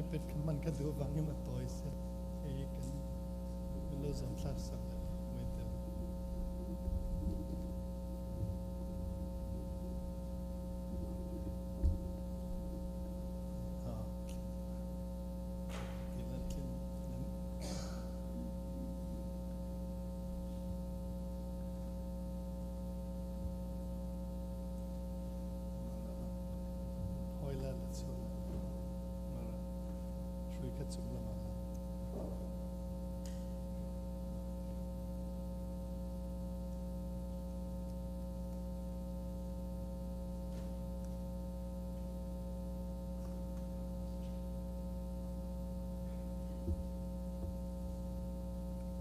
เป็ดมันก็ดูฟังยังมาต่อยเสียไอ้กันมันเลือดสำลักสักไม่เต็มทีละขึ้นนั้นหอยละละส่วนช่วยกันจุ่มละมา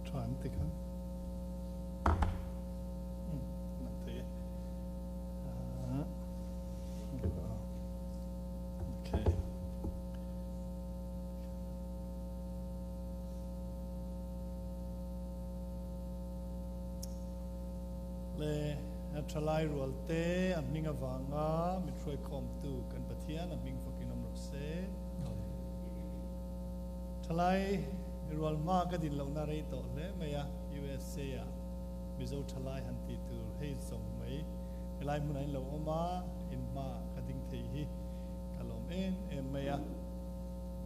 ถามติครับนั่นเถอะโอเคเลยทลายรัวเตะมิงอวังอามิช่วยคอมตูกันปะเทียนมิงฟักินอมรุเซทลายรัวมากก็ดินเหล่านารีโตเลยไม่อะ USA อะมิโซทลายหันตีตูให้ส่งไหมลายมุนัยเหล่าออกมาอินมากระดิ่งทีฮีกลมเอ็นไม่อะ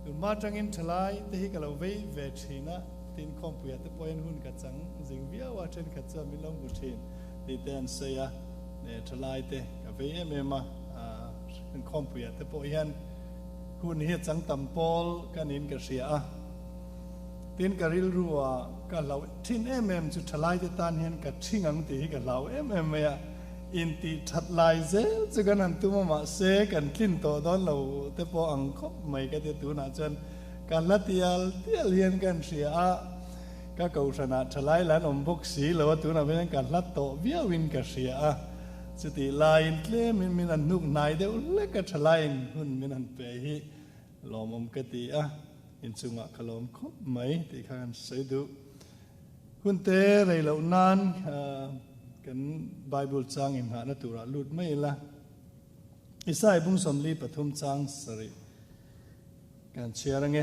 ดูมาจังอินทลายที่กลมเวทีนะตินคอมพิวเตอร์พอยน์หุ่นกัดจังจิงวิอาว่าเช่นกัดจังมิลองบุตรินดีเดนเซียเนี่ยทลายเตะกับเวเมมาเป็นคอมพิวเตอร์พอยน์หุ่นเฮียจังตัมโพลกันอินกระเสียตินกริลรัวกันเราทิ้งจุดทลายเตตันเห็นกับทิ้งอังตีกับเราเนี่ยอินตีทัดลายเซจะกันนั่นตัวมาเซกันทิ้งตัวตอนเราแต่พออังคบไม่ก็จะตัวน่าจนการละเตียลเรียนกันเสียก็เก่าชนะทลายแล้วอมพกสีแล้วตัวน่ะเป็นการละโตเวียวินกันเสียสติลายเล่มินันนุกนายเดียวเล็กกับทลายหุ่นมินันเปย์ลมอมกติอินสุงะขลมคบไหมที่ข้างใส่ดูหุ่นเตะไรเหล่านั้นกันไบเบิลจางอิมหาณตุระลุดไม่ละอิสายบุ้งสมลีปฐุมจางสริการเชียร์ไง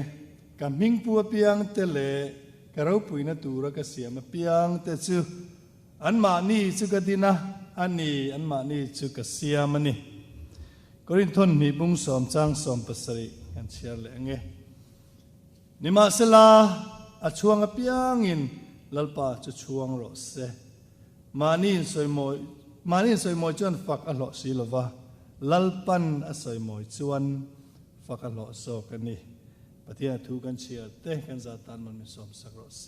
การมิงปัวเปียงเตเลกระเราปุยณตุระกเสียมาเปียงเตจูอันมานี่จุกดินะอันนี้อันมานี่จุกเสียมันนี่กรินทนมีบุ้งสมจางสมปสริการเชียร์เลยไงนิมาสลาอาช่วงเปียงอินลัลปาจะช่วงรสเซมานี่สวยมวยจวนฝักอลอสีลวะลัลปันสวยมวยจวนฝักอลอโซกันนี่ปะเทียทูกันเชียร์เตะกันซาตันมันมีสมสักรสเซ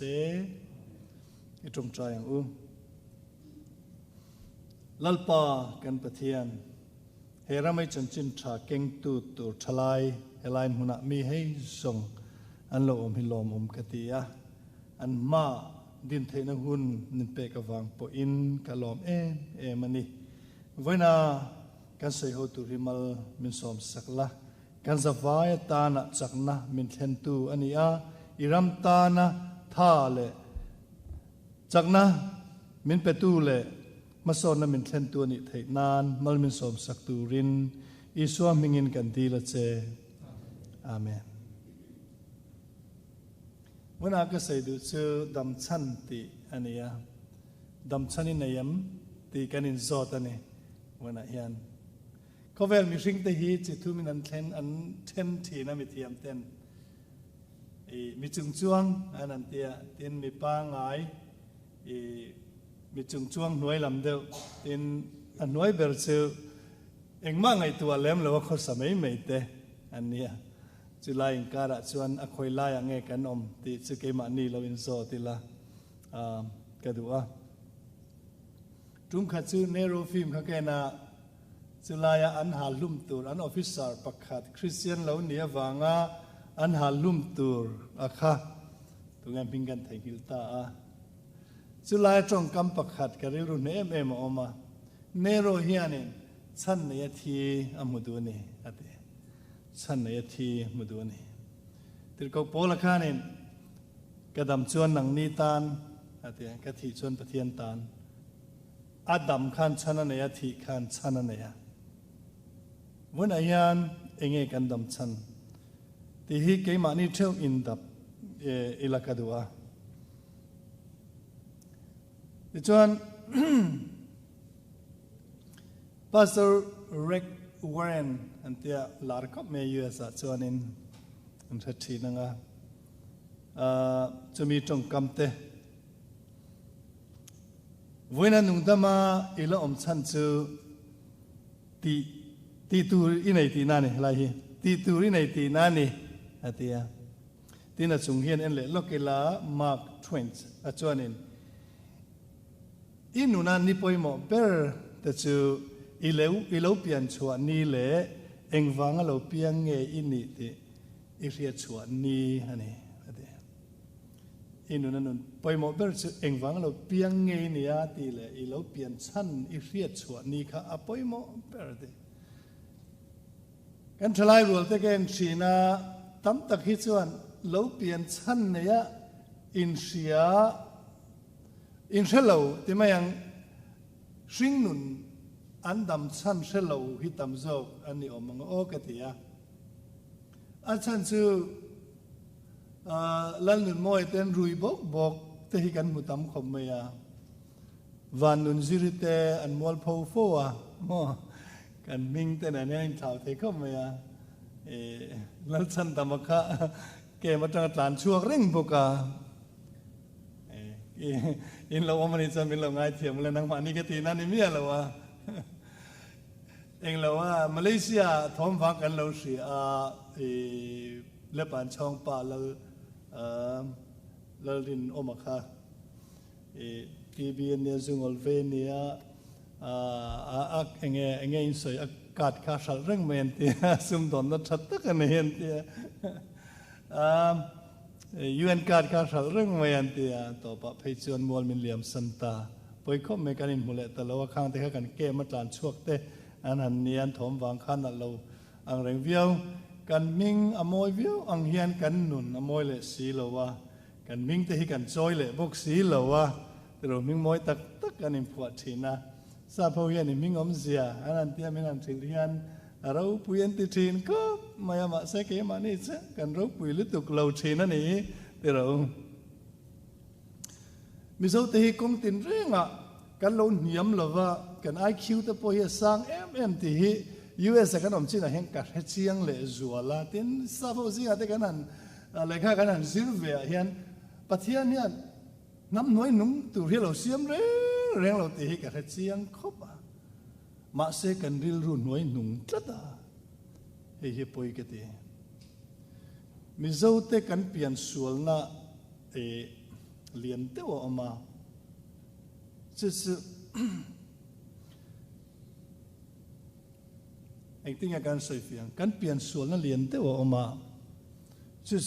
อีตรงใจอย่างลัลปากันปะเทียนเฮราไม่จันจินชาเก่งตูทลายเฮลายมุนักมีให้ส่งอันโลมฮิโลมกติยะอันมาดินเทนหุ่นนินเปกวังปอินกะลอมมันนี่ไว้นากันใส่หัวตุริมัลมินสมสักละกันสวายตานะจักนะมินเทนตูอันนี้อิรัมตานะท่าเลจักนะมินเปตูเลมาสอนนะมินเทนตัวนี้เทนานมัลมินสมสักตูรินอิสวามิงินกันดีละเจอาเมนวันอาก็ใส่ดูเชื่อดำชันตีอันนี้ดำชันนี่นายมตีกันอินโซตันนี่วันอายันเขาเวลมีสิ่งที่ฮีจิตุมินันเทนอันเทนทีนะมีเทียมเทนมีจุงจวงอันนั้นเตียเตียนมีปางไงมีจุงจวงหน่วยลำเดียวเตียนอันหน่วยเบลซิลเองมั่งไอตัวเล็มแล้วว่าเขาสมัยไม่เตอันนี้จุลายการะชวนอคอยลายอย่างเงี้ยกันที่สุเกมานีเราอินโซติละกระดูกจุ่มขัดชื่อเนโรฟิล์มเขาแกน่ะจุลายอันหาลุ่มตูอันออฟฟิศาร์ประคัดคริสเตียนเหล่านี้วางอันหาลุ่มตูค่ะตัวงานพิงกันไทยกิลตาจุลายจงกำประคัดกระดิ่งเนมออกมาเนโรเฮียนินชั้นเนียทีอามุดูนี่ฉันในทีมาดูนี่ติดกับโพลคานินกระดมชวนหนังนีตานอะไรกระถิ่ชวนปะเทียนตานอาดัมขันฉันในทีขันฉันในวันอายันเองกันดำฉันติ thì hi cái mà ni theo in đập ilakadua thì chuan Pastor Rick Warren anh tia Lalfakmawia sa chuan in anh thật chi nanga cho mi trong cầm te với nên nung đama ilo chhan chu ti tu inai ti nani lai hi ti tu inai ti nani atia tina chung hian en le lokela Mark Twain a chuanin inuna ni poimo per ta chu ilo pian chua ni le engwanga lo piang nge ini ti iria chua ni ani atia inuna nun poimo per chu engwanga lo piang nge ni a ti le ilo pian chan iria chua ni kha a poimo per de kan thalai rul te ken china tam tak hi chuan lo pian chan ne ya in sia in hello ti mayang sing nun an dam chan hello hi tam zo ani omang o ka ti ya a chan chu lan nun moi ten rui bok te hi kan mutam khom me ya van nun zirite an mol pho fo a mo kan ming te na ne thau te khom me ya lal chan tamaka ke ma tang tlan chuak reng boka in lo mani cha min lo ngai thiam le nang ma ni ke ti na ni mia lo wa eng lo wa Malaysia thom wa kan lo si a le pan chong pa lal din omakha PBN ne zungol ve ne a enge in soi a kat kha sal reng men ti sum don na that tak an hen ti UN card kha sal reng men ti to pa phei chuan mol min liam santa poi khom me kan in mule ta lo khang te kha kan ke ma tlan chuak te an han nian thom wang khan na lo ang reng viau kan ming amoi viau ang hian kan nun amoi le si lo wa kan ming te hi kan choi le bok si lo wa te ro ming moi tak tak kan in phuat thina sa pho hian ni ming om zia an tia men an thil hian ro puyen ti thin ko maya ma se ke ma ni che kan ro pui lu tuk lo thin ani te ro mi zo te hi kong tin renga kan lo niam lo wa kan IQ te po hi sang em ti hi US kan om china hen ka he chiang le zuala tin sa pho zia te kan an le kha kan an silve hian pathian hian nam noi nung tu hi lo siam reng lo ti hi ka he chiang khop ma se kan ril ru noi nung tlata hi poi ke ti mi zo te kan pian sual na lian te wa ma chu anh tin kan soi fiang kan pian sual na lian te wa ma chu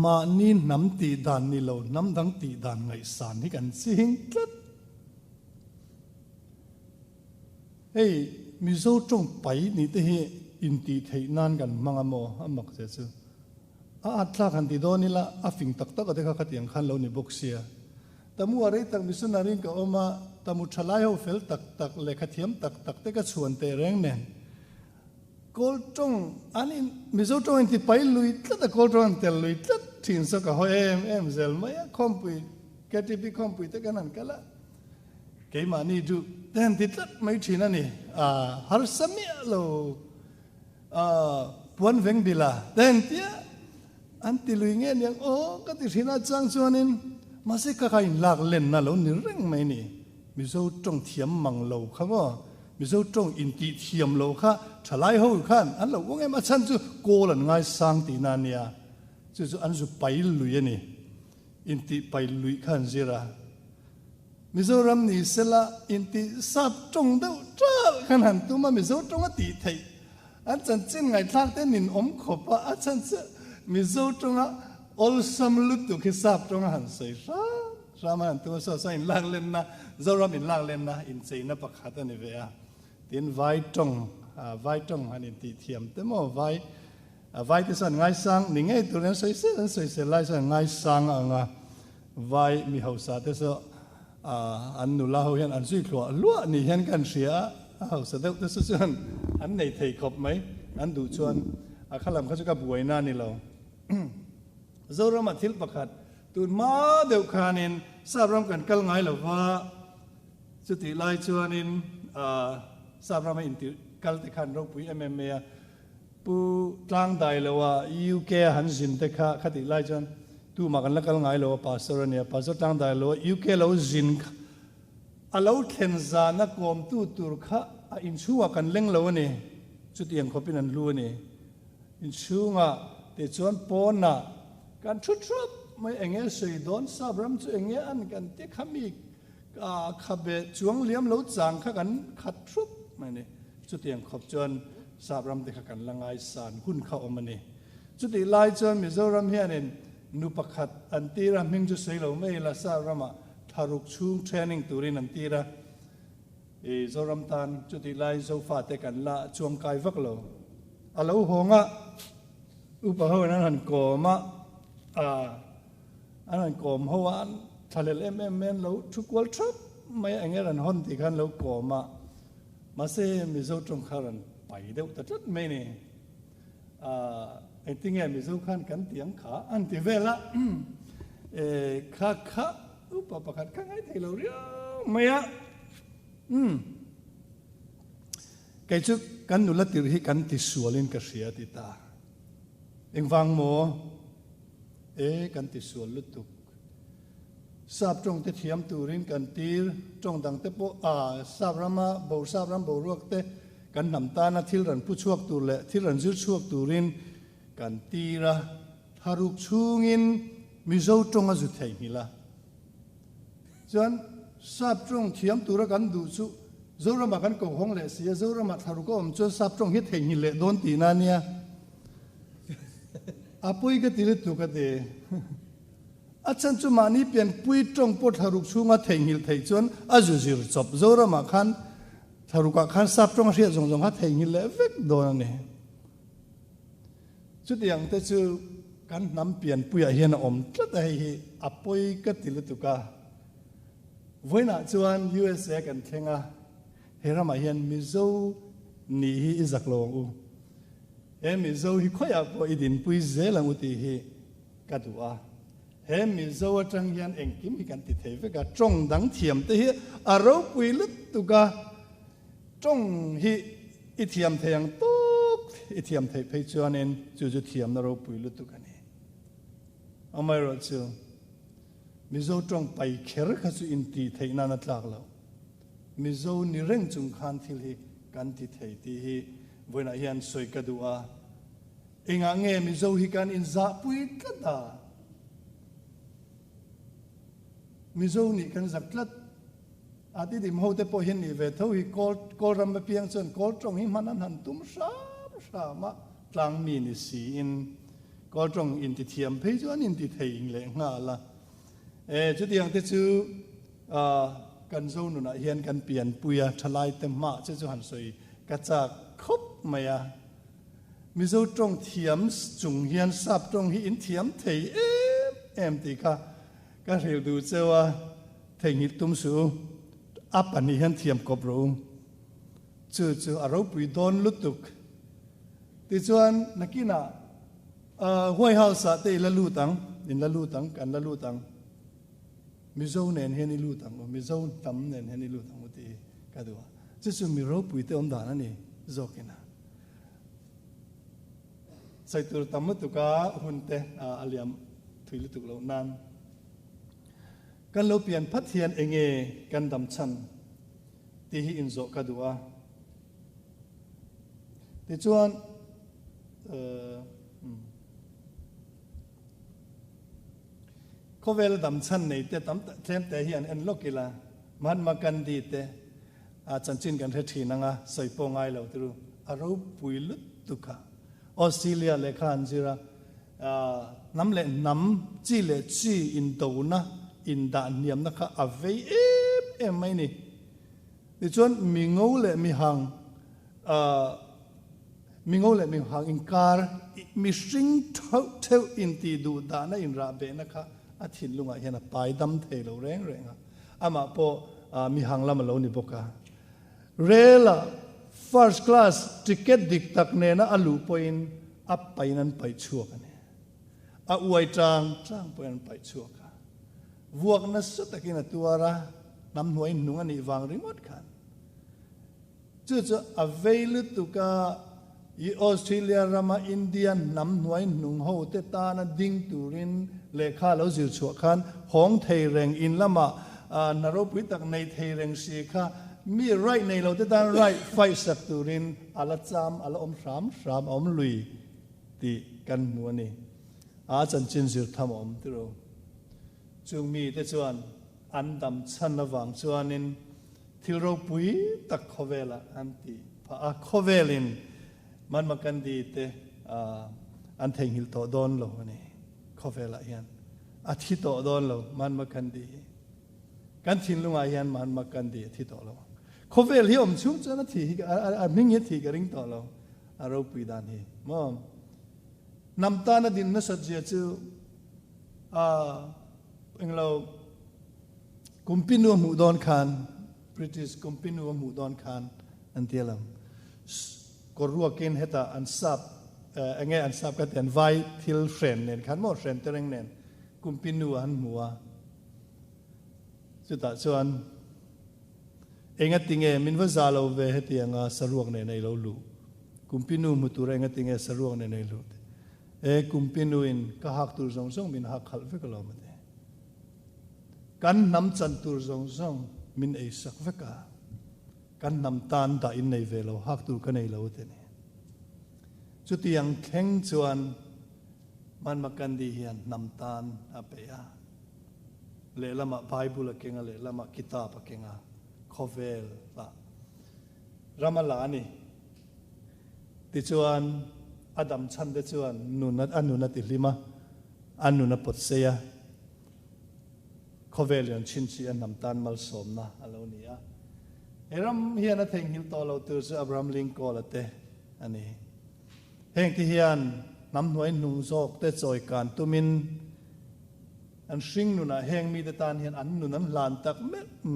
ma ni nam ti dan ni lo nam dang ti dan ngai san ni kan sing tlat hey mi zo trong pai ni te hi in ti thei nan kan mangamo amak se chu a thla kan ti do ni la a fing tak tak te kha khatiang khan lo ni boxia tamu are tak mi sunarin ka oma tamu thalai ho fel tak tak le khathiam tak tak te ka chuan te reng nen kol trong ani mi zo trong ti pai lui tla kol trong tel lui tla thin so ka ho em zel mai kompui ke ti bi kompui te kanan kala ke ma ni du ten ti tla mai thina ni har samia lo puan veng bila ten tia an ti lui nge niang o ka ti thina chang chuanin ma se ka kai lak len na lo ni reng mai ni mi zo trong thiam mang lo kha mo mi zo trong in ti thiam lo kha thalai ho khan an lo wong em a chan chu ko lan ngai sang ti na nia chu an zu pai lui ani in ti pai lui khan zira mi zo ram ni sela in ti sap trong do tra khan han tu ma mi zo trong a ti thei an chan chen ngai thak te nin om khopa a chan chu mi zo trong a ol sam lu tu ki sap trong han sei ra man tu so in lang len na zo ram in lang len na in sei na pakhat ani ve a tin vai trong han in ti thiam te mo vai te san ngai sang ni ngai tu ren sei se lai san ngai sang anga vai mi hausa te so an nu la ho hian an sui khlo lua ni hian kan sia hausa te so chuan an nei thei khop mai an du chuan ข้าลำเขาจะกับบุยนานี่เราเจ้าเรามาทิลประคัดตุนมาเดียวขานินทราบรำกันกัลไงหรือว่าสุติไลชวนินทราบรำไม่อินติกัลติขันเราปุยMMAปูกลางได้เลยว่าUK หันสินเตค่ะคติไลชวนตูมากันแล้วกัลไงเลยว่าปัสสาวะเนี่ยปัสสาวะกลางได้เลยว่า UK เราสินเราเข็นซานักกรมตู้ตุรค่ะอินชัวกันเล่งเราเนี่ยสุดยังขบินันรู้เนี่ยอินชัวแต่ชวนปนน่ะการชุบไม่เองสวยโดนทราบรำจะเองอันกันที่ขมิกขับเบจวงเลี้ยมเหลาจางข้ากันขัดชุบไม่เนี่ยสุดยังขบจวนทราบรำที่ข้ากันละไงสารหุ่นเข้าออกมาเนี่ยสุดที่ไล่จวนมิโซรำเฮียเนี่ยนุปขัดอันตีรำมิงจุเสยเราไม่ละทราบรำทารุกชูงเทรนนิ่งตัวนี้นันตีระโซรำตันจุดที่ไล่โซฟาเตกันละจวงกายฟักเราอาเราหงะอุปหัวนั้นหันโกมะอันนั้นโกมหัวอันทะเลMMAเราทุกวันทุกไม่เงี้ยรันหุ่นที่กันเราโกมะมาเซมิโซตรงขารันไปเดี๋ยวแต่จุดไม่เนี่ยไอ้ที่เงี้ยมิโซขันกันเตียงขาอันที่เวลาข้าอุปปคัดข้างไอ้ที่เราเรียกไม่อะไก่ชุกกันนุลติริกันติสวลินกระเสียติตาเอ็งฟังโมกันติสวลุตุกทราบตรงเทียมตูรินกันตีรตรงดังเตปทราบรามาบ่ทราบรำบ่รวกเตกันนำตานาทิลรันผู้ช่วตูเละทิลรันจุดช่วตูรินกันตีระทารุกชูงินมิโซตรงอาจุดไทยมิละฉะนั้นทราบตรงเทียมตูระกันดูสุโจรมากันโกหงเละเสียโจรมาทารุกอมจนทราบตรงเฮ็ดไทยมิเละโดนตีนาเนี่ยอาปุยก็ติดตุกเดอาจารย์จุมานี่เป็นปุยตรงปวดทารุกชูงาเทงิลไทยจวนอาจุจิรจบโจรมาขันทารุกขันทราบตรงเสียจงฮัทเทงิลเละเวกโดนเนี่ยจุดอย่างแต่จูกันน้ำเปลี่ยนปุยเฮียนอมก็ได้อาปุยก็ติดตุกะวันนั้นจวน USA กันเทงะเฮรามาเฮียนมิโซนี่อิจักลงมิโซฮิคอยอาปอิดินปุยเซลังอุติฮิกัดว่ามิโซจังยันเองกิมฮิกันติเทวกะจงดังเทียมติฮิอารปุยลุตุกะจงฮิอิเทียมเทียงตุกอิเทียมเทเพจวนเองจู่ๆเทียมนารปุยลุตุกันนี่อาไม่รู้จู่มิโซจงไปเขรขัสุอินตีเทนันตลากแล้วมิโซนิเร่งจุงขันทิลฮิกันติเทติฮิวันนั้นยันสวยกระดูอาเองอ่างเงี้ยมิโซฮิกันอินซาปุยกระดามิโซนี่กันสักลัดอาทิตย์ที่มหัวเตปเห็นนี่เวทเขาฮิกอลรำไปเพียงส่วนกอลตรงหิมันนั้นหันตุ้มสามะกลางมีนิสีอินกอลตรงอินติเทียมเพจวนอินติเทียงเลยง่าละจุดอย่างที่จูกันโซนุนะเห็นกันเปลี่ยนปุยทลายเต็มมาจุดหันสวยกระจากคบไม่อะมิโซตรงเทียมจุงเฮียนซับตรงหินเทียมเทตีค่ะก็เรียกดูเจ้าว่าเทหิตุมสูอัปปันนี้เฮียนเทียมกบรูจู่อารมณ์ปุยโดนลุตุกติจวนนักกินาห้วยเฮาสะเตละลูตังอินละลูตังกันละลูตังมิโซเนนเฮนิลูตังมิโซตั้มเนนเฮนิลูตังมุติก็ดูว่าจู่มีรูปปุยเตอมดานั่นนี่โจกินะใส่ตัวตั้มมุตุกาหุ่นเตอาเลียมถุยลุตุกเหล่านั้นกันเราเปลี่ยนพัดเทียนเองกันดำชันที่หินโจก็ดูว่าที่จวนเขาเวลดำชันในแต่ตั้มเทมแต่เฮียนเอ็นโลกิลามันมากันดีแต่อาจารย์จินกันเททีนังอ่ะใส่ปองไอเราตัวอารมณ์ปุยลุตุกะออสเตรเลียเลขาอันจิระน้ำเล่น้ำจีเล่จีอินโดนะอินดาเนียมนะคะอเวไม่นี่ดิฉันมีงูเล่มีหางมีงูเล่มีหางอินการมีสิ่งเท่าอินตีดูดานะอินราเบนะคะอาทิตย์ลุงอ่ะเห็นไปดำเทลแรงอ่ะอามาพอมีหางละมาเลนี่บอกกันเรล่า first class ticket ดิกตักเนนะอลูปอิน อับไปนั้นไปชั่วกันเนี่ยอวยจางไปนั้นไปชั่วกันวัวนั้นสุดตะกี้น่ะตัวระนำหน่วยหนุ่งอันนี้วางริมดกันจะอเวลุตุกาออสเตรเลียรามาอินเดียนำหน่วยหนุ่งหูเตตานะดิ้งตูรินเลขาเราจิชัวขันห้องเทเรงอินละมานรกวิตักในเทเรงสีข้ามีไรในเราเตตาไรไฟสักตูรินอาลจามอาลอมสามอมลุยตีกันมัวนี่อาจารย์จินสิทำอมที่เราจึงมีแต่ส่วนอันดำชันระหว่างส่วนนินที่เราปุยตักขเวลอันตีพระขเวลินมันมากันดีเตอันเทงหิลโตโดนโลนี่ขเวลยันอาทิตย์โตโดนโลมันมากันดีกันทิ้งลงอายันมันมากันดีอาทิตย์โตโลขเวลที่อมชุ่มจนทีมิงเฮทีกริงโตโลเราปุยดานฮีมอน้ำตาลดินนัสเจียจูเรากุมพินัวหมู่ดอนคานBritish kumpinu mudon khan antialam korua ken heta ansap enge ansap ka ten vai thil friend nen khan mo friend tereng nen kumpinu an muwa chuta chuan enga tinge minwa zalo ve hetianga saruak ne nei lo lu kumpinu mutura enga tinge saruak ne nei lu kumpinu in ka hak tur zong min hak khal ve kalom de kan nam chan tur zong min ei sak veka kan nam tan da in nei velo hak tu kan nei lo te ne chu tiang kheng chuan man makan di hian nam tan apea le lama bible kenga le lama kitab kenga khovel la ramala ni ti chuan adam chan de chuan nunat ti lima anuna pot seya Kovelian chinchi and namtan mal somna alonia. Eram hian a thing hil tolo tu Abraham Lincoln ate ani. Heng ti hian nam hnuai nung zok te choi kan tumin an hring nuna heng mi te tan hian an nun an lan tak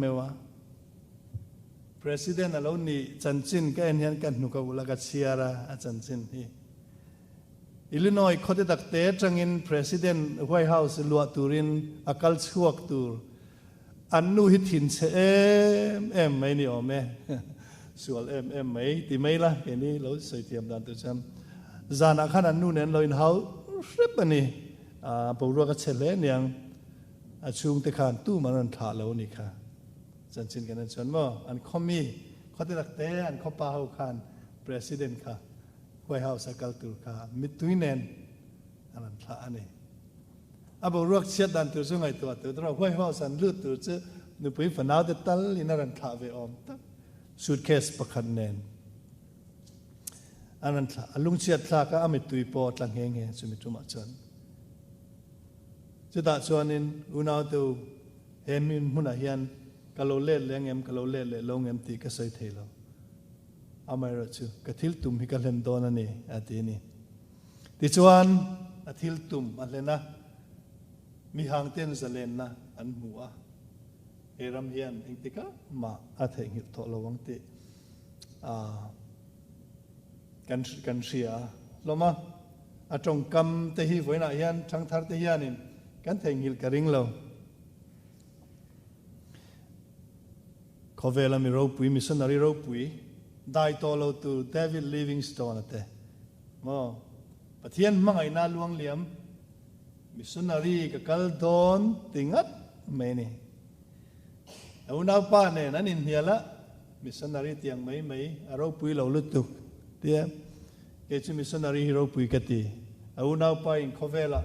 mewa. President aloni chanchin ka en hian kan nuka ulaga chiara a chanchin hi. Illinois khote takte changin president White House lua turin akal chuak tur annu hithin che em mai ni ome sual em mai ti mai la eni lo soi tiam dan tu cham zana khan annu nen loin hau rep ani pawro ka chele niang achung te khan tu manan tha lo ni kha chanchin kan chan mo an khomi khote takte an khopa hau khan president kha White House akal tur ka mituinen anan tha ani abo ruak chiat dan tur sungai tu tra White House an lut tur che nu pui fanau de tal inaran tha ve om ta suitcase pakhan nen anan tha alung chiat tha ka amit tui po tlang heng he chumi tuma chon chuta chuanin unau tu hemin huna hian kalole lengem kalole le longem ti ka soi thelo amai chu kathil tum hi ka len don ani ati ni ti chuan athil tum alena mi hang ten zalen na an muwa eram hian engtika ma atheng hi tho lowang ti kan ria loma atong kam te hi voina hian thang thar te hianin kan theng hil ka ring lo khovela mi ro pui missionary ro pui dai tolo tu David Livingstone ate mo pathian mangai na luang liam missionary ka kal don tingat meni auna pa ne nanin hiala missionary tiang mai aro pui lo lutu tia ke chu missionary hero pui kati auna pa in khovela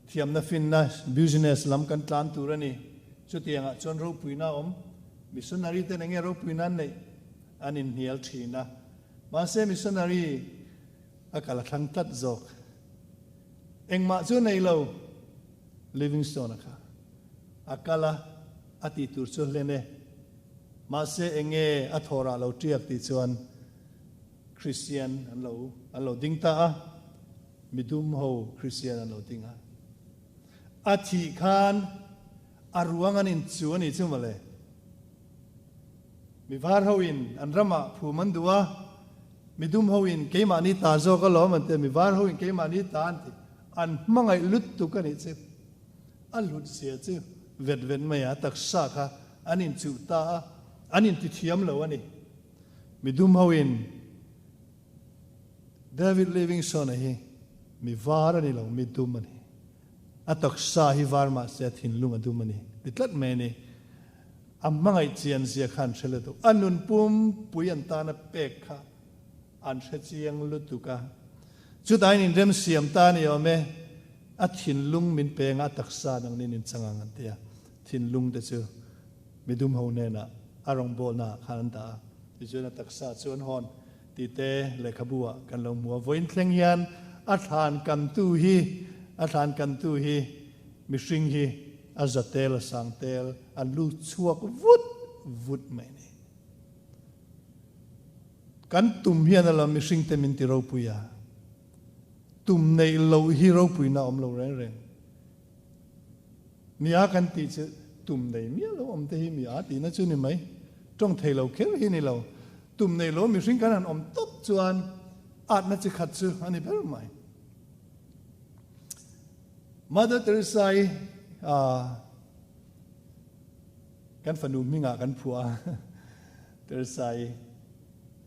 thiam na fin na business lam kan tlan turani chu tianga chon ro pui na om missionary te nge ro pui nan nei anin hial thina ma se missionary akala thang tat zok engma chu nei lo Livingstone ka akala ati tur chu lene ma se enge athora lo triak ti chuan Christian an lo ding ta a midum ho Christian an lo ding a athi khan aruangan in chu ani chu male mi var hoin an rama phu man duwa mi dum hoin ke ma ni ta zo ka lo man te mi var hoin ke ma ni ta an ti an mangai lut tu ka ni che an lut sia che vet vet ma ya tak sa kha anin chu ta anin ti thiam lo ani mi dum hoin David Livingstone hi mi var ani lo mi dum ani atak sa hi var ma se thin lung adu mani ditlat me ni ammangai chian sia khan chele tu anun pum puyan ta na pek kha an che chiang lu tu ka chu dai nin rem siam ta ni ome a thin lung min pe nga tak sa nang nin changang an tia thin lung te chu midum ho ne na arong bol na khan ta ti chu na tak sa chuan hon ti te le khabua kan lo muwa voin thleng hian a than kan tu hi mi hring hi a zatel sang tel a lu chuak vut mai ni kan tum hian ala mi hring te min ti ro puya tum nei lo hi ro pui na om lo reng reng nia kan ti che tum nei mi lo om te hi mi a ti na chu ni mai trong thei lo khel hi ni lo tum nei lo mi hring kan an om top chuan at na chi khat chu ani ber mai Mother Teresa kan fanu minga kan phua Teresa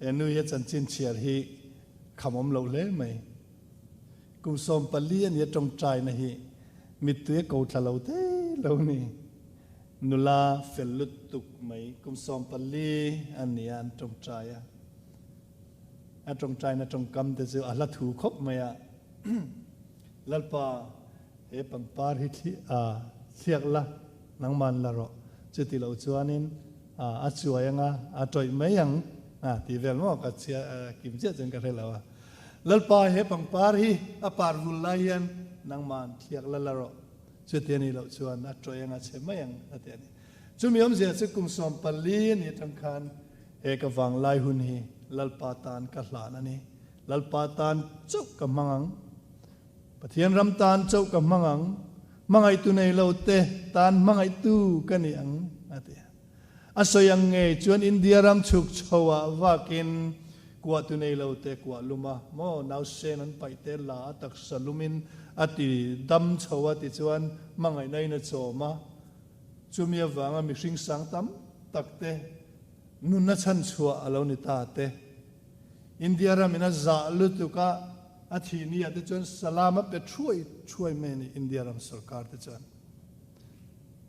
enu ye chan chin chiar hi khamom lo le mai kum som palian ye tong trai na hi mit tu ko thalo te lo ni nula felut tuk mai kum som pali anian tong trai a tong trai na tong kam te chu ala thu khop mai a lalpa e pangpar hi thiak la nang man la ro chu ti lo chuanin a chuayanga a toi mayang ti vel mo ka chia kim che chen ka thela lalpa he pangpar hi a par vul la hian nang man thiak la la ro chu ti ni lo chuan a toyanga che mayang a te ni chu mi om zia chu kum som pali ni tang khan e ka wang lai hun hi lalpa tan ka hlan ani lalpa tan chuk ka mangang Pathian ram tan chau ka mangai tu nei lo te tan mangai tu ka ni ang ate asoyang nge chuan India ram chuk chawa wakin kwa tu nei lo te kwa luma mo nau sen an pai te la tak salumin ati dam chawa ti chuan mangai nei na choma chumia wanga mi hring sang tam takte nun na chan chua alo ni ta te India ram ina za lu tu ka a thi ni ate chuan salama pe chuai me ni India ram sarkar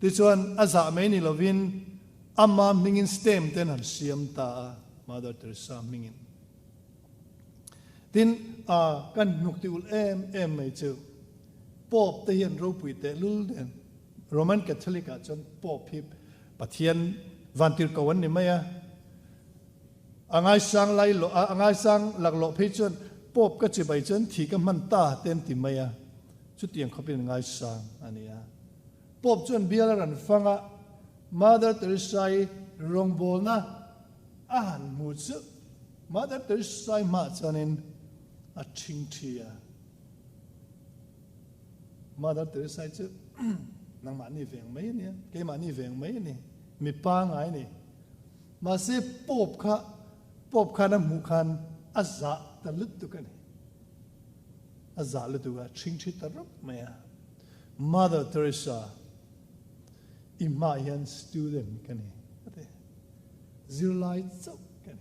te chuan a za me ni lovin amma mingin stem ten han siam ta Mother Teresa mingin tin kan nuk ti ul em mai chu pop te hian ro pui te lul den Roman Catholic a chuan pop hi pathian vantir kawan ni maya angai sang lai lo angai sang lak lo phei chuan pop ka chi bai chen thi ka man ta ten ti maya chu tiang khopin ngai sang ania pop chuan bial ran fanga Mother Teresa rong bol na an mu chu Mother Teresa ma chanin a thing thia Mother Teresa chu nang ma ni veng mai ni ke ma ni veng mai ni mi pa ngai ni ma se pop kha na mu khan azza ta lut tu kan azza lut tu ga thing thi tarap maya Mother Teresa imayan student kan ate zirlai chau kan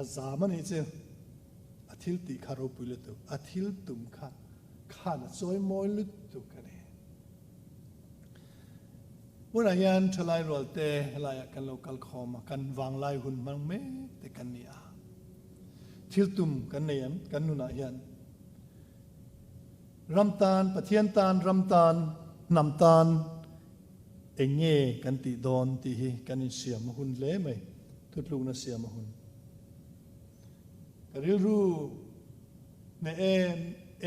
azza mani che athil ti kharo puile tu athil tum kha na choi moi lut tu kan Una yan thalai rolte helaya kan local khoma kan wang lai hun mang me te kan nia thiltum kan neyam kan nuna yan ramtan pathian tan ramtan namtan enge kan ti don ti hi kan in siam hun le mai thutlung na siam hun karil ru ne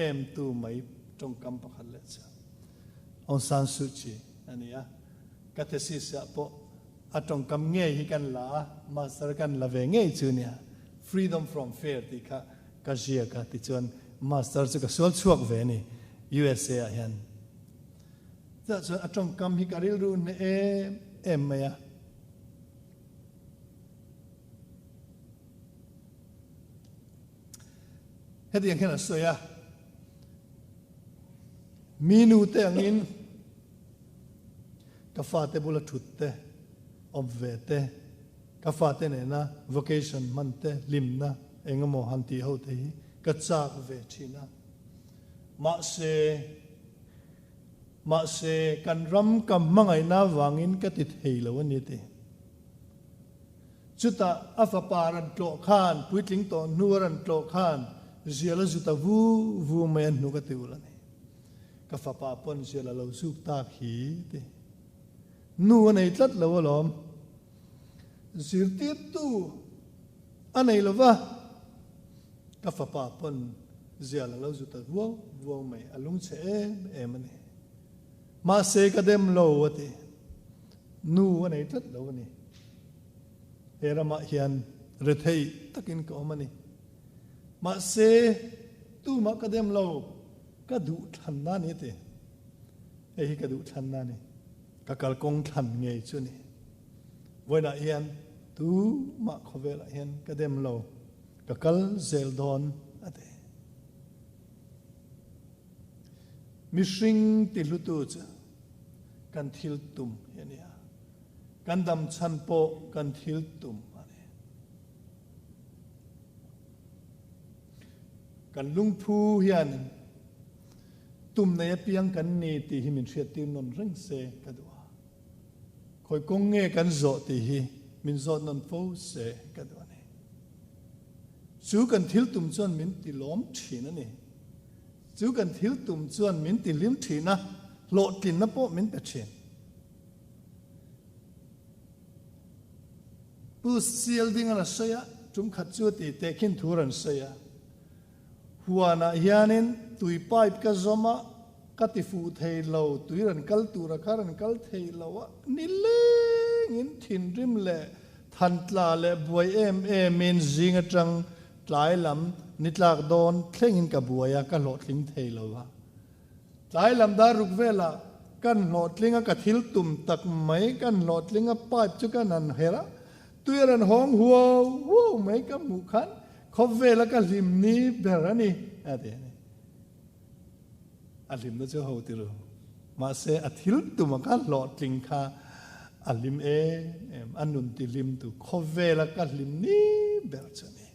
em tu mai trong kam pakhat le cha Aung San Suu Kyi ania kathesis ya po atong kam nge hi kan la master kan la ve nge chu nia freedom from fear ti kha ka jia ka ti chuan master chu ka sol chuak ve ni USA a hian cha chu atong kam hi karil ru ne em maya เฮ็ดอย่างแค่นั้นสวยมีนูเตอังอินกาฟาเตบุลทุตเตอบเวเตกาฟาเตเนนะ vocation มันเตลิมนะเองโมหันตีเขาเตะกัจจากเวชินะมาเสกันรำกำมังไงนาวางินก็ติดเฮลวันนี้เตจุดอัฟปารันโตขานพุทธิงโตนัวรันโตขานเสียละจุดวูเมนนุกติวลันกาฟปาปนเสียละเราสุกตาขีเตนัวในตัดละวะล้อมสิรติตูอันไหนละวะกาฟปาปนเสียละเราจุดวูเมอลุงเชเอมันมาเสกเดมโลวะเตนัวในตัดละวะนี่เฮรามาเฮียนเรทัยตักินก็มันนี่มาเสตู้มากระเดมเราก็ดูทันนั่นนี่เตะไอ้ก็ดูทันนั่นนี่ก็กลกงทันไงชุนี่วันนั้นเฮียนตู้มาขเวลเฮียนกระเดมเราก็กลเซลดอนอะเตมิชิงติลุตุจกันทิลตุมเฮียนี่กันดำชันโปกันทิลตุมกันลุงพูเฮียนตุมในเปียงกันนี่ตีหิมินเชียตินนริงเซกันดัวคอยกงเงกันโจตีหิมินโจนนโฟเซกันดัวนี่จูกันทิลตุมจวนมินติล้อมถีนั่นนี่จูกันทิลตุมจวนมินติลิมถีนะโลตินนะโปมินเปเชนผู้เสียดิ้งอะไรเสียจุ่มขัดจูตีเตคินทูรันเสียหัวน่ะเฮียนินตุยป้ายก็จมากัติฟูเทยเราตุยรันกัลตูระคารันกัลเทยเราวะนิเลงินทินริมเล่ทันตลาเล่บวยมินจิงจังหลายลำนิตลากโดนเคร่งอินกับบวยก็หลอดลิงเทยเราวะหลายลำดารุกเวลากันหลอดลิงกับทิลตุมตักไหมกันหลอดลิงกับป้ายจุกันนันเฮระตุยรันห้องหัวไม่กับมุขันขบเวลก็ลิมนี้เบรานี่อะไรนี่ลิมนั่นจะเอาติโรมาเสอทิลตุมกันหลอดลิงค่ะลิมอันนุนติลิมตุขบเวลก็ลิมนี้เบราชนี่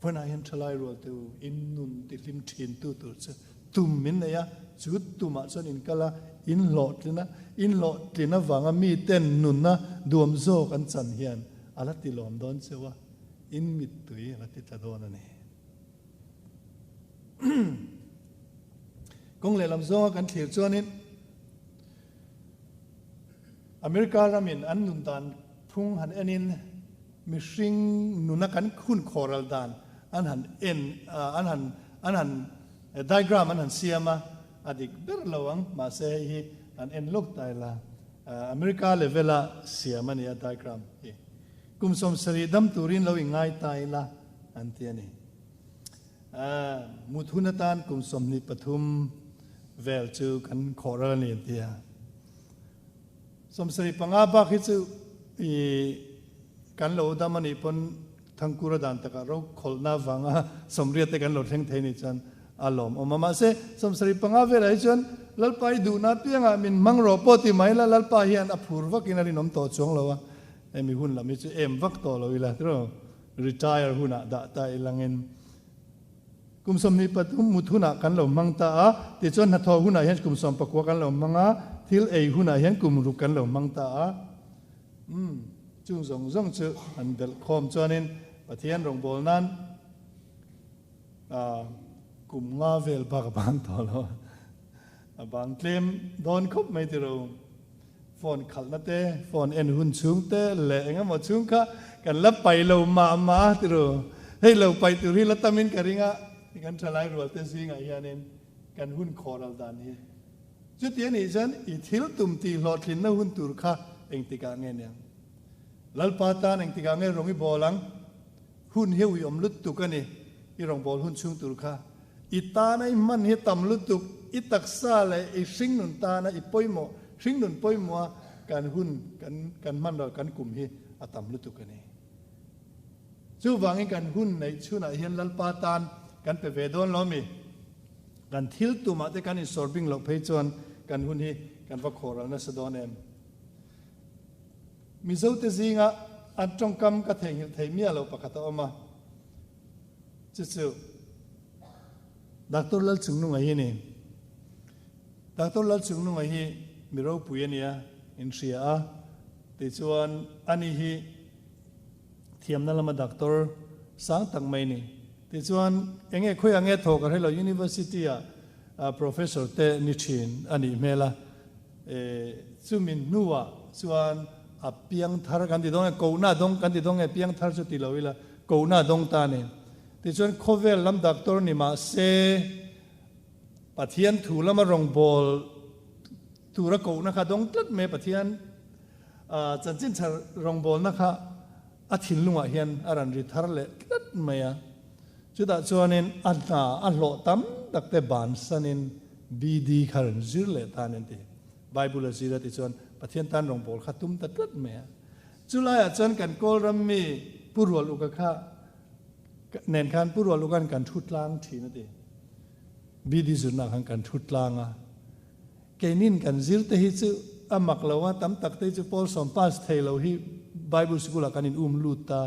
พอนายันทลายรัวตัวอินนุนติลิมทินตัวจะตุมมินเนี่ยจุดตุมาจนอินกะละอินหลอดลินะวังมีเต้นนุนนะดวมโซกันจันเฮียนอาลัติลอมดอนเสวะอินมิดตุยอาลัติตาดอนนี่กงเลลำโซกันเถียจวนนี้อเมริการามินอันนุนตานพุ่งหันนินมิชิงนุนักันคุณคอรัลดานอันหันอันหันไดกราฟอันหันเสียมาอดีตเบรลวังมาเซฮีอันลูกตายละอเมริกาเลเวลาเสียมันเนี่ยไดกราฟกุมสมสรีดัมตูรินเราง่ายตายละอันเทียนี่มุทุนตานกุมสมนิปทุมเวลจูกันขอรัลนี่เทียสมสรีปังอาบักฮิจูกันเราดามันอีปนทางกุรดานตะการเราขลนาฟังสมเรียตกันเราเทงเทนิจันอารมณ์มาเสสมสรีปังอาเวลาจันลัลไปดูนัดเพียงมินมังโรปติไม่ละลัลไปเฮียนอภูร์วักินารินอมต่อจงเราวะมีหุ่นละมีจะวักต่อเราอีละที่เรา retire หุ่นอะด่าตายลังเงินกุมสมนิปตุมมุทุนะกันเรามังตาติจนหัทอหุ่นอะเห็นกุมสมปกวกันเรามังอาทิลหุ่นอะเห็นกุมรุกันเรามังตาจุงสงจืออันเดลคอมจวนินปะเทียนรงโบลนั้นกุมงาเวลปากบางต่อเราบางเคลมโดนคบไม่ติเราฟอนขัลนัดเตฟอนหุ่นชุงเตเละงั้นหมดชุงค่ะกันลับไปเรามาติเราให้เราไปตุริลัตมินกันริงะกันทลายรัวเตซิงไอ้ยันเองกันหุ่นคอเราดานี้จุดนี้นี่ฉันอิทิลตุมตีหลอดลินนะหุ่นตุรค่ะเองติกาเงี้ยเนี่ยลัลปาตานเองติกาเงี้ยรงอีบอลังหุ่นเฮียวอมลุดตุกันนี่อีรองบอลหุ่นชุงตุรค่ะอิตาในมันเฮตัมลุดตุอิตักซาเลยอิสิงนุนตานะอิปอยโมสิงนุนปอยโมการหุ่นกันมันเรากันกลุ่มเฮอตัมลุดตุกันนี่ จู่วางให้กันหุ่นในชุนเฮียนลัลปาตานกันไปเวดอนล้อมีกันทิลตุมาแต่กันอินสอร์บิงหลอกเพจวนกันหุ่นที่กันวักโครัลนัสดอนเอ็มมิโซเตซิงะอันจงกำกระเทงเทมียเราปะคัตออกมาจู่ดักตัวลัลจึงนุ่งไอ้นี่ดักตัวลัลจึงนุ่งไอ้มีเราปุยเนี่ยอินเสียติจวนอันนี้เทียมนั่นละมาดักตัวสังตังไม่นี่ติจวนเองคุยอังเงทอกกันให้เรา University professor เตนิชินอันนี้เมล่าจุมินนัวจวนเปียงทาร์กันที่ตรงกูน่าดงกันที่ตรงเปียงทาร์สุดที่เราวิละกูน่าดงตาเนี่ยติจวนโคเวลลำดักตัวนี่มาเซปะเทียนถูแล้วมารองบอลถูระกูนะคะดงตัดเมปะเทียนจันจินชารองบอลนะคะอาทิตย์ลุงอ่ะเฮียนอารันริทาร์เล็ตัดเมียจุดนั้นชวนนินอันน่าอันโลตัมดักเตบานสันินบีดีขรันจิรเล็ตานินทีไบเบิลจิรติชวนปะเทียนตันรองบอลขัดตุ้มตัดเมียจุลายอาจารย์กันโกลรัมมีผู้รวลูกข้าเน้นการผู้รวลูกันกันทุดล้างทีนั่นทีบีดีสุดนักกันทุดล้างเกนินกันจิรเตหิจูอามักเลาวะตั้มตักเตจูพอลสอมพาสเทลาฮีไบเบิลสกุลกันินลูตา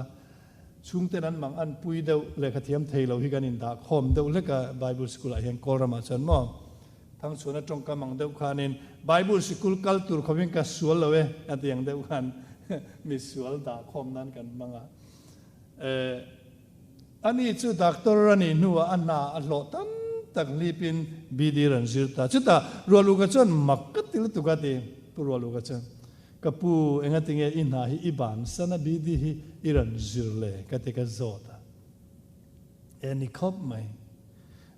ช่วงเท่นั้นมังอันปุยเดาเลขเทียมเทลาฮีกันินดาคอมเดาเลกไบเบิลสกุลเฮียนกอลรามาจันมอทั้งส่วนนั้นตรงกับมังเดาขานินไบเบิลสกุลคัลตูร์เขาเป็นกัสวลเลยอันที่ยังเดาขันมีสวลดาคอมนั้นกันมังอันนี้จุดดักตัวรันี่นัวอันน่าอันโลตัมตักลีปินบีดีรันจิรตาจุดตารัวลูกจันมักกัดติลตุกัดเองผู้รัวลูกจันกับผู้เองติงอินหาฮิอิบานสันบีดีฮิอิรันจิรเล่กัดติกาโซตานี่ครบไหม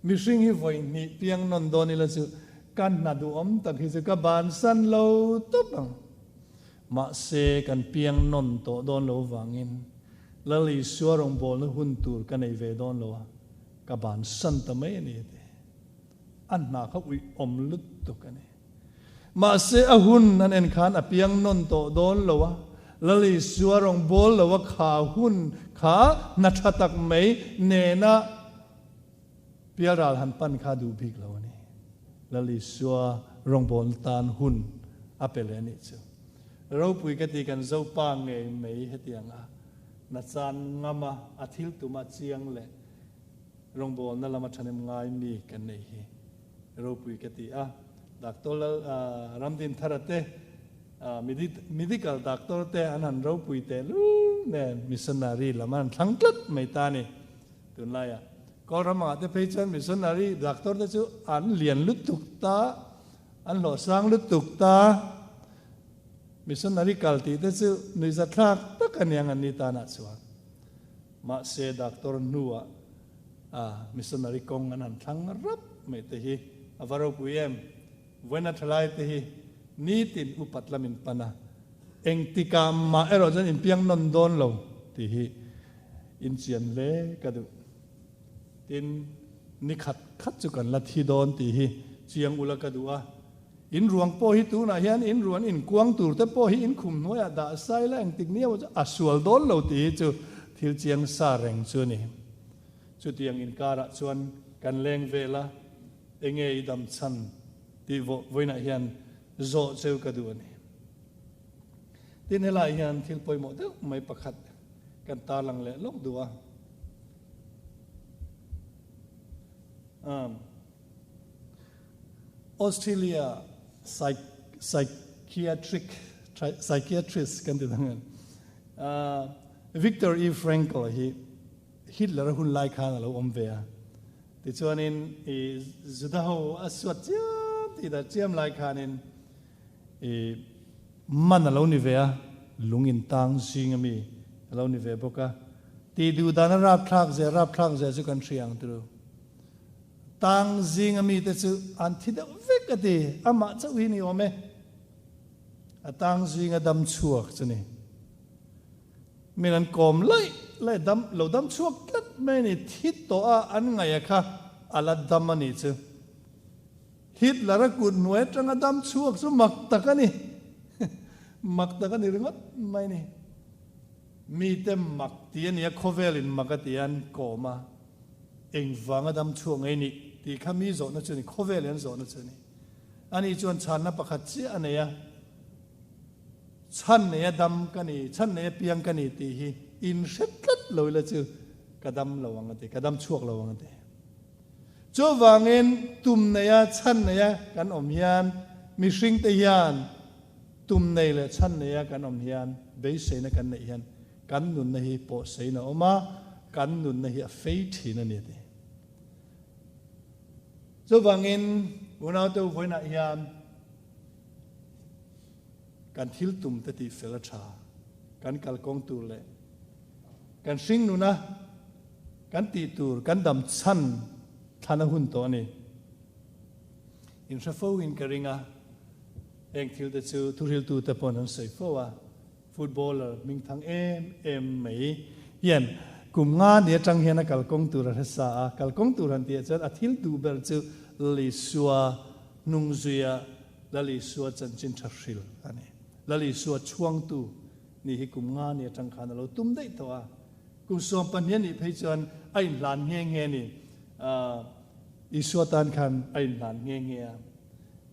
มิชิงฮิวอยนี่เพียงนนโดนิละจุกันนาดูอมตักฮิจุกับบานสันโลตุบังมาเซกันเพียงนนโตโดนโลวังอินแล้วลิสวรองบอลหุ่นตูร์กันในเวดอนโลกับบานสันตะไม่นี่อันน่าเขาวิอมลุดตุกันนี่มาเสียหุ่นนั่นเองขันอเปียงนนโตโดนโลวะแล้วลิสวรองบอลโลวะขาหุ่นขานัชตักไม่เนน่ะเปียรัลหันปันขาดูบิกแล้วนี่แล้วลิสวรองบอลตานหุ่นอเปเลนิจูเราปุยกันตีกันเจ้าปังเองไม่เฮตียงนัดจันงามาอาทิตย์ตุมาเชียงเลยรองบอลนั่นละมาชันง่ายมีกันในฮีเราปุยกติดักตัวรำดินทาร์เตมิดิกัลดักตัวเตอันนั้นเราปุยเตลูเนี่ยมิสนารีละมันทั้งกลัดไม่ตานี่ตุนไล่ก็รำมาเตเพจันมิสนารีดักตัวเตจูอันเลียนลุตุกตาอันหล่อสร้างลุตุกตามิสนารีกัลตีเตจูนิจัตรักตะกันยังอันนี้ตาหนักสวงมาเสดักตัวนัวมิสนารีกงอันนั้นทั้งรับไม่เตหีอวารปุยมวันนั้นทลายเตหีนี่ตินอุปัตลามินปนะเองติกามาเอรอจันอินเปียงนนโดนเราเตหีอินเจียนเล่กระดูตินนิขัดจุกันลัทธิโดนเตหีเจียงอุลกระดูอินรวงโปหิตูนะเฮียนอินรวนอินกวางตูแต่โปหิอินขุมน้อยด่าไซแรงติกเนี้ยว่าจะอสวลโดนเราเตหีจูทิลเจียงซาแรงจูนี่จุดยังอินการะชวนกันแรงเวลาเองดำชันที่วันนั้นเฮียนโจเซลกระดูนี่ที่นี่ละเฮียนทิลปอยหมดไม่ประคัดกันตาลังเละลกดูออสเตรเลียpsychiatrist กันที่ทั้งนั้นวิกตอร์อีแฟรงก์ฮิตเลอร์หุ่นไล่ขานเราอมเวียที่ชวนนินจุดเขาสวดเจียมที่ดัดเจียมไล่ขานินมันเราหนิเวียลุงอินตังซิงมีเราหนิเวียบอกว่าที่ดูดานรับทรักเจสุกันเชียงตัวตังซิงมีแต่สุอันที่เด็กเวกตีอามาจะวินิโอเมตังซิงดำชัวกจะนี่มีนันกลมเลยดำเราดำชัวกัดไม่นี่ทิศตัวอันไงค่ะอาลัดดำมันนี่จูฮิตแล้วกุดหน่วยจังดำชัวกสมักตะกันนี่มักตะกันนี่เรื่องไม่นี่ มีเต็มมักเตียนเนี่ยโคเวลินมักเตียนก่อมาเองฟังดำช่วงไอ้นี่ที่ข้ามีโซนนั่นนี่โคเวลินโซนนั่นนี่อันนี้ชวนฉันนับประคัตเสียอันนี้ฉันเนี่ยดำกันนี่ฉันเนี่ยเปียงกันนี่ตีฮีอินเสร็จเลยละจูกระดำระวังกันตีกระดำช่วงระวังกันตีจ้าวางเงินตุ่มเนี่ยฉันเนี่ยกันอมยานมีสิ่งเตียนตุ่มเนี่ยเลยฉันเนี่ยกันอมยานเบสเซนกันเนี่ยกันนุนเนี่ยโปเซนออกมากันนุนเนี่ยเฟทีนั่นเนี่ยตีจ้าวางเงินวันเอาตัวไว้หน้ายามการทิลตุมตติเฟลชาการกัลกงตูเล่การสิ่งนู้นนะการตีตูการดำชั้นท่านหุ่นตัวนี้อินทรฟูอินกริงะเองทิลตจูทุริลตูตะปนหันใส่ฟัวฟุตบอลมิงทั้งเอ็มไม่เย็นกลุ่มงานเนี่ยจังเห็นกัลกงตูรัฐศาสกัลกงตูรันเดียจะอาทิลตูเบลจูลิสัวนุงซุยลลิสัวจันจินชัชิลอันนี้ลลิสัวช่วงตูนี่ให้กลุ่มงานเนี่ยจังขานเราตุ้มได้ตัวกลุ่มส่วนปัญญานี่พิจารณาไอ้หลานเงี้ยเงี้ยนี่อิสวตันคันไอ้หลานเงี้ยเงี้ย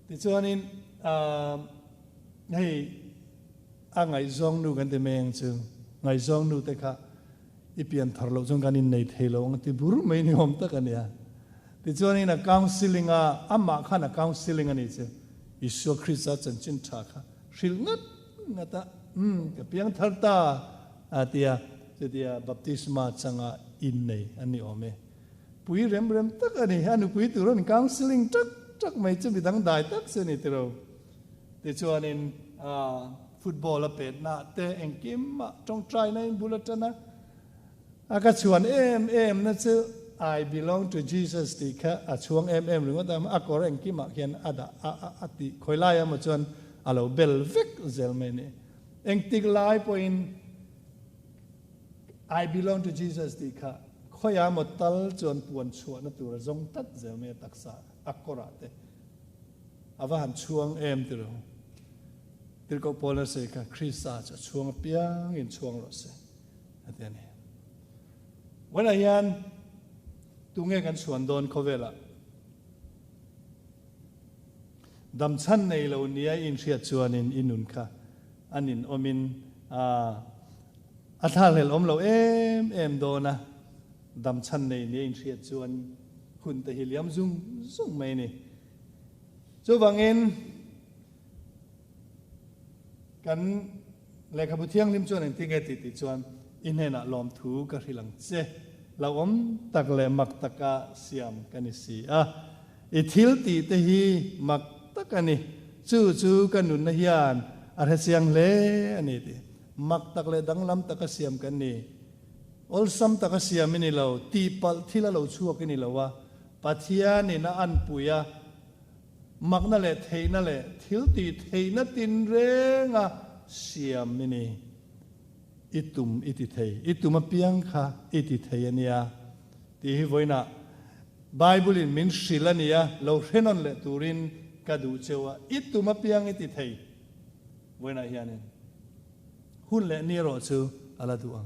ที่จวนนี้ให้ไงจงนูกันเต็มเองจึงไงจงนูแต่ค่ะอีเปลี่ยนทาร์โลจงกันอินในเทโลงที่บุรุษไม่นิยมตะกันเนี่ยที่จวนนี้นะกาวซิลิงอ่ะอามาขันนะกาวซิลิงอันนี้จึงอิสวคริสต์จันจินชาค่ะชิลงัดงัดกับเพียงทาร์ตาเตียบัพติศมาจังอินในอันนี้อเมปุยเริ่มตักอันนี้อันนี้ปุยตัวนั้นกาวซิลิงจักไม่จะมีดังได้ตักเสนิทเราที่จวนนี้ฟุตบอลเป็ดนะแต่เองกิมจงใจในบุรุษนะอากาศชวนนั่นคือ I belong to Jesus ที่แค่ช่วงหรือว่าแต่อากาศเองกิมเขียนอติคอยไล่มาจนเราเบลวิกเซลเมนี่เองติกไล่พออิน I belong to Jesus ที่แค่คอยหมดตัลจนปวนชวนนั่นตัวจงตัดเซลเมตักษาอากาศเตอว่าหันช่วงที่เราที่ก็พอแล้วสิค่ะคริสต์จะช่วงเปียงอินช่วงรถเสียอันนี้วันอายันตุงเงกันส่วนโดนเขาเวลาดำชั้นในเหล่านี้อินเชียชวนอินนุนค่ะอันนินอมินอัฐาเหล่าเราโดนนะดำชั้นในนี้อินเชียชวนคุณแต่หิเลียมซุ่งไม่นี่จู่บางเงินกันเลยขบุเที่ยงริมชวนที่เกติชวนอินเนน่ะลอมถูกระหิลังเจเราตักเลยมักตะกะเสียมกันนี่สิอิทิลตีเตหีมักตะกันนี่จู่กันนุนนยานอะไรเสียงเล่อันนี้ดิมักตักเลยดังลำตะกะเสียมกันนี่อลซัมตะกะเสียมนี่เราตีปัลที่เราชั่วกันนี่เราว่าปัจจัยนี่นะอันปุยมักนั่นแหละเทนั่นแหละทิลตีเทนั่นตินเรงเสียมนี่อิตุมอิติเทอิตุมเปียงค่ะอิติเทเนี่ยที่ฮิวน่ะไบเบิลินมินศิลเนี่ยเราเห็นนั่นแหละตูรินกระดูเจว่าอิตุมเปียงอิติเทไว้น่ะเฮียนี่หุ่นและนี่รอชื่ออะไรตัว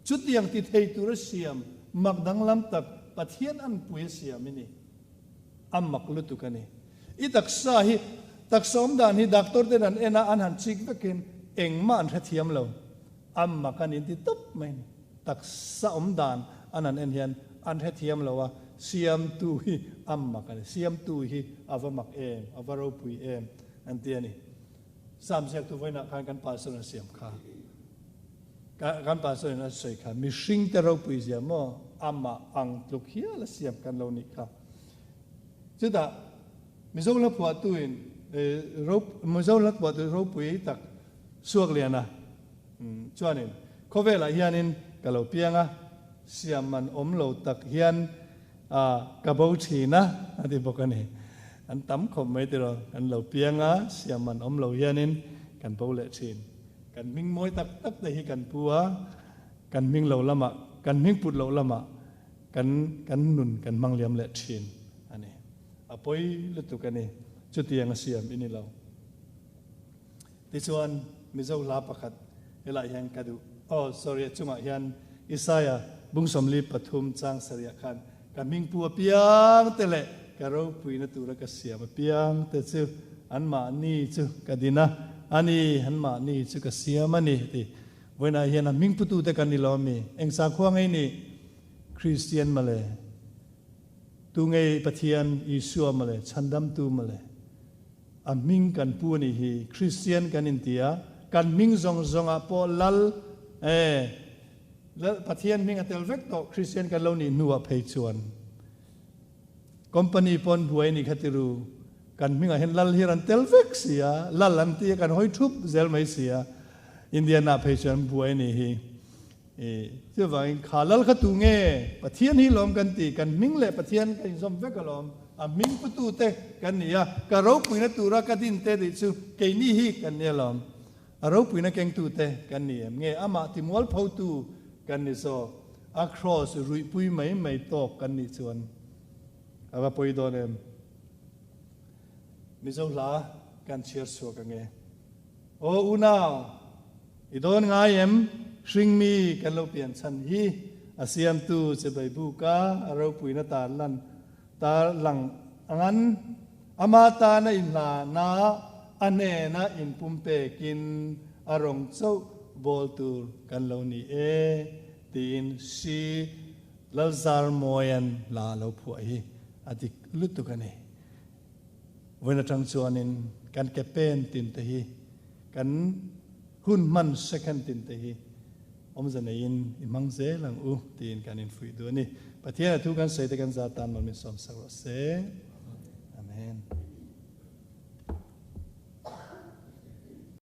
จุดยังติเทตูรเสียมมักดังลำตักปัจเจียนอันปุยเสียมนี่มักลุตุกันนี่อีตักษาฮิตักสมดานฮิดักตอร์เดนันอันหันชิกตะกินเองมาอันเทียมเรามักกันอินติตุบไม่ตักสมดานอันนั้นเฮียนอันเทียมเราว่าเสียมตูฮิมักกันเสียมตูฮิอาวมักอาวเราปุยอันเตียนี่สามเสกตัวไว้นักการป่าสนเสียมค่ะการป่าสนเสียค่ะมีสิ่งที่เราปุยเสียมมาอังลุกเฮียและเสียมกันเรานี่ค่ะจุดมิโซลักบัวตุยมิโซลักบัวตุยรูปุยตักสวกเลียนะจวนนี้เขาเวลาเฮียนินกับเราเปียงเสียมันเราตักเฮียนกับบูชีนะอันที่บอกกันนี่อันตั้มคมไม่ติดหรอกอันเราเปียงเสียมันเราเฮียนินกันบูเลชีนกันมิงมวยตักแต่ฮีกันปัวกันมิงเราละมะกันมิงปุดเราละมะกันนุนกันมังเลียมเลชีนอันนี้พอยลุตุกันนี่จุดที่ยังเสียมอินี่เราที่ส่วนมิโซลาประคัดเวลายังกระดู sorry จุมายันอิสายาบุ้งสมลีปฐุมจางสริยคันกับมิงปัวเปียงเตเละกะเราปุยนตุระกเสียมาเปียงเตจูอันมานี่จูกะดินะอันนี้อันมานี่จูกะเสียมานี่ติเวลาเห็นมิงปุตุเตกันนี่ล้อมีเอ็งสาขวางไอ้นี่คริสเตียนมาเลยตูไงปะเทียนอิสุมาเลยชันดำตูมาเลยอามิงกันปูนี่ฮีคริสเตียนกันอินเดียกันมิงซองอาปอลัลแล้วปะเทียนมิงอัตลเวกโตคริสเตียนกันเรานี่นัวเพยชวนคอมพานีปอนบวยนี่ขัดรูกันมิงเห็นลัลฮิรันเตลเวกเสียลัลลันตีกันหอยทุบเซลไม่เสียอินเดียนาเพยชวนบวยนี่ฮีเจ้าว่าขาลัลขัดตุงเง่ปะเทียนฮีล้อมกันตีกันมิงเล่ปะเทียนกันซอมเวกกันล้อมมิงประตูเตกันนี่อะกะเราปุยนัตุระกัดินเตดิซูเกนี่ฮีกันเนี่ยล้อมเราปุยนักเก่งตูเตกันนี่เงี้ยอามาติมวลพาวตูกันนี่โซacross รุยปุยไม่ตอกกันนี่ส่วนอาว่าปุยโดนมิโซลากันเชียร์สัวกันเงี้ยโอ้อุณาวอีโดนง่ายชิงมีกันเราเปลี่ยนชันฮีอาเซียมตูจะไปบุกาเราปุยนัตาลันตาหลังงั้นอามาตานะอินลานาอันเนนะอินปุ่มเปกินอารมณ์เจ้าบอลตูกันเหล่านี้ตีนชีลาซาร์โมยันลาเราผู้ไอ้อดีลุตุกันเองวันนั้นทั้งชวนินกันแกเป็นตินเตฮีกันหุ่นมันเซคันตินเตฮีอมจะในอินมังเซลังตีนกันอินฟุยตัวนี้ปะเทียนทุกันเสด็จกันซาตานมันมีสมศักดิ์เสอาเมน